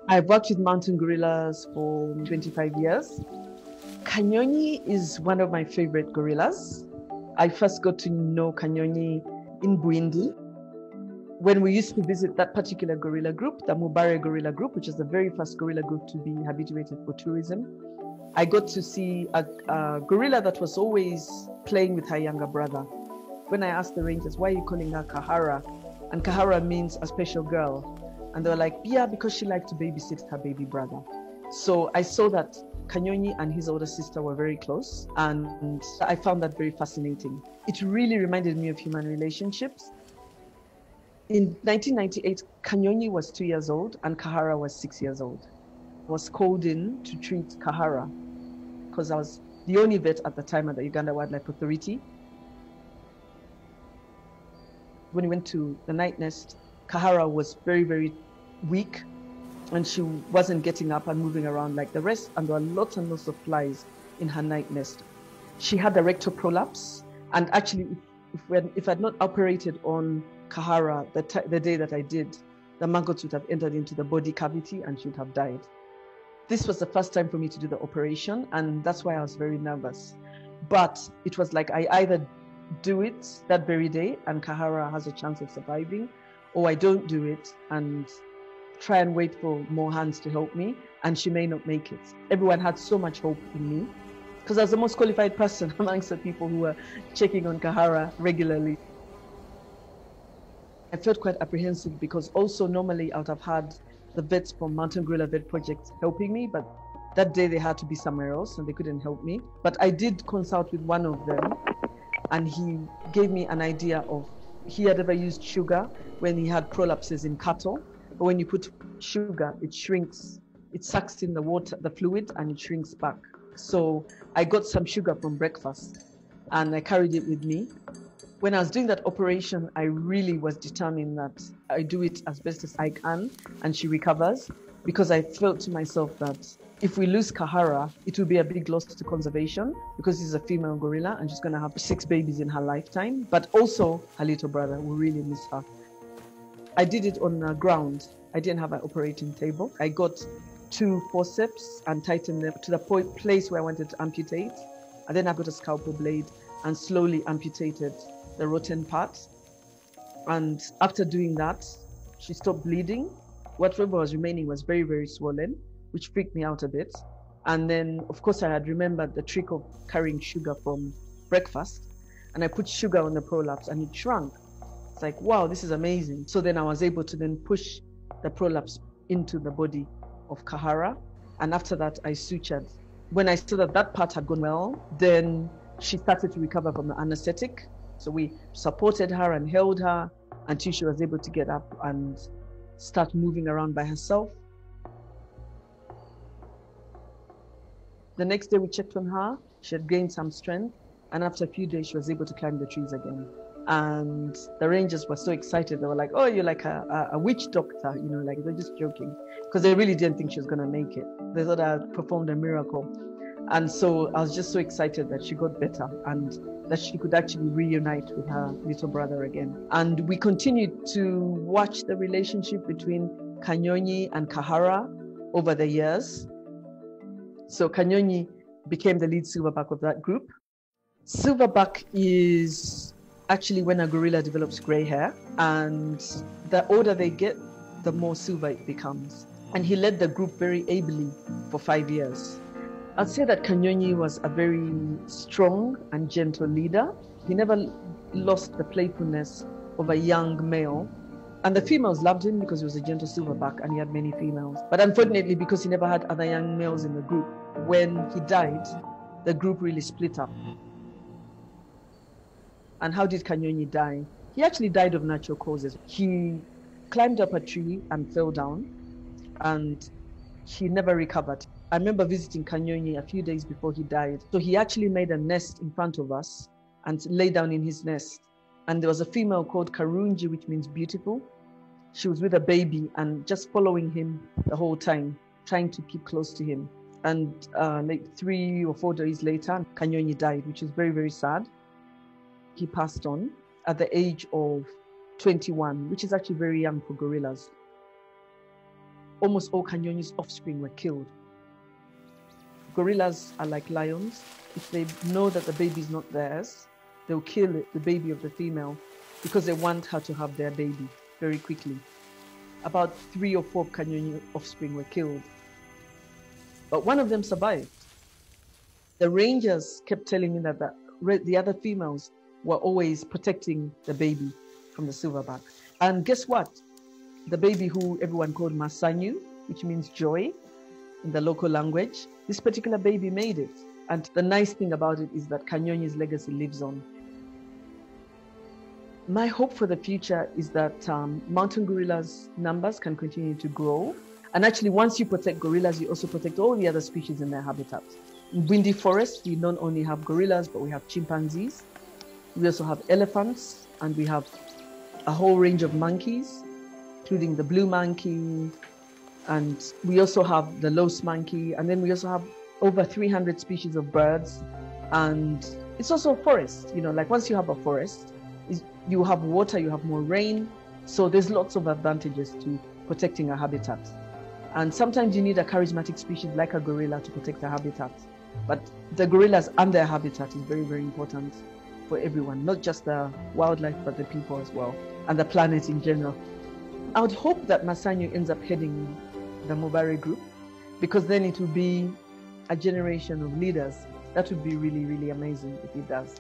I've worked with mountain gorillas for 25 years. Kanyoni is one of my favorite gorillas. I first got to know Kanyoni in Bwindi when we used to visit that particular gorilla group, the Mubare gorilla group, which is the very first gorilla group to be habituated for tourism. I got to see a gorilla that was always playing with her younger brother. When I asked the rangers, why are you calling her Kahara? And Kahara means a special girl. And they were like, yeah, because she liked to babysit her baby brother. So I saw that Kanyoni and his older sister were very close, and I found that very fascinating. It really reminded me of human relationships. In 1998, Kanyoni was 2 years old and Kahara was 6 years old. I was called in to treat Kahara because I was the only vet at the time at the Uganda Wildlife Authority. When we went to the night nest, Kahara was very, very weak and she wasn't getting up and moving around like the rest, and there were lots and lots of flies in her night nest. She had a rectal prolapse, and actually if I had not operated on Kahara the day that I did, the maggots would have entered into the body cavity and she would have died. This was the first time for me to do the operation, and that's why I was very nervous. But it was like I either do it that very day and Kahara has a chance of surviving, or I don't do it and try and wait for more hands to help me and she may not make it. Everyone had so much hope in me because I was the most qualified person amongst the people who were checking on Kahara regularly. I felt quite apprehensive because also normally I would have had the vets from Mountain Gorilla Vet Project helping me, but that day they had to be somewhere else and they couldn't help me. But I did consult with one of them and he gave me an idea of, he had ever used sugar when he had prolapses in cattle, but when you put sugar, it shrinks, it sucks in the water, the fluid, and it shrinks back. So I got some sugar from breakfast and I carried it with me. When I was doing that operation, I really was determined that I do it as best as I can and she recovers, because I felt to myself that if we lose Kahara, it will be a big loss to conservation because she's a female gorilla and she's going to have 6 babies in her lifetime, but also her little brother will really miss her. I did it on the ground. I didn't have an operating table. I got 2 forceps and tightened them to the place where I wanted to amputate. And then I got a scalpel blade and slowly amputated the rotten part. And after doing that, she stopped bleeding. Whatever was remaining was very, very swollen, which freaked me out a bit. And then, of course, I had remembered the trick of carrying sugar from breakfast. And I put sugar on the prolapse and it shrunk. It's like, wow, this is amazing. So then I was able to then push the prolapse into the body of Kahara. And after that, I sutured. When I saw that that part had gone well, then she started to recover from the anesthetic. So we supported her and held her until she was able to get up and start moving around by herself. The next day we checked on her. She had gained some strength. And after a few days, she was able to climb the trees again. And the rangers were so excited. They were like, oh, you're like a witch doctor, you know, like they're just joking. Because they really didn't think she was going to make it. They thought I had performed a miracle. And so I was just so excited that she got better and that she could actually reunite with her little brother again. And we continued to watch the relationship between Kanyoni and Kahara over the years. So Kanyoni became the lead silverback of that group. Silverback is actually when a gorilla develops gray hair, and the older they get, the more silver it becomes. And he led the group very ably for 5 years. I'd say that Kanyoni was a very strong and gentle leader. He never lost the playfulness of a young male. And the females loved him because he was a gentle silverback and he had many females. But unfortunately, because he never had other young males in the group, when he died, the group really split up. And how did Kanyoni die? He actually died of natural causes. He climbed up a tree and fell down, and he never recovered. I remember visiting Kanyoni a few days before he died. So he actually made a nest in front of us and lay down in his nest. And there was a female called Karunji, which means beautiful. She was with a baby and just following him the whole time, trying to keep close to him. And like 3 or 4 days later, Kanyoni died, which is very, very sad. He passed on at the age of 21, which is actually very young for gorillas. almost all Kanyonyi's offspring were killed. Gorillas are like lions. If they know that the baby is not theirs, they'll kill the baby of the female because they want her to have their baby very quickly. About 3 or 4 Kanyonyi offspring were killed, but one of them survived. The rangers kept telling me that the other females were always protecting the baby from the silverback. And guess what? The baby who everyone called Masanyu, which means joy in the local language, this particular baby made it. And the nice thing about it is that Kanyonyi's legacy lives on. My hope for the future is that mountain gorillas' numbers can continue to grow. And actually, once you protect gorillas, you also protect all the other species in their habitat. In Bwindi forest, we not only have gorillas, but we have chimpanzees. We also have elephants, and we have a whole range of monkeys, including the blue monkey, and we also have the louse monkey, and then we also have over 300 species of birds. And it's also a forest, like once you have a forest, you have water, you have more rain. So there's lots of advantages to protecting a habitat. And sometimes you need a charismatic species like a gorilla to protect a habitat. But the gorillas and their habitat is very, very important for everyone, not just the wildlife, but the people as well, and the planet in general. I would hope that Masanyu ends up heading the Mubare group, because then it will be a generation of leaders. That would be really, really amazing if it does.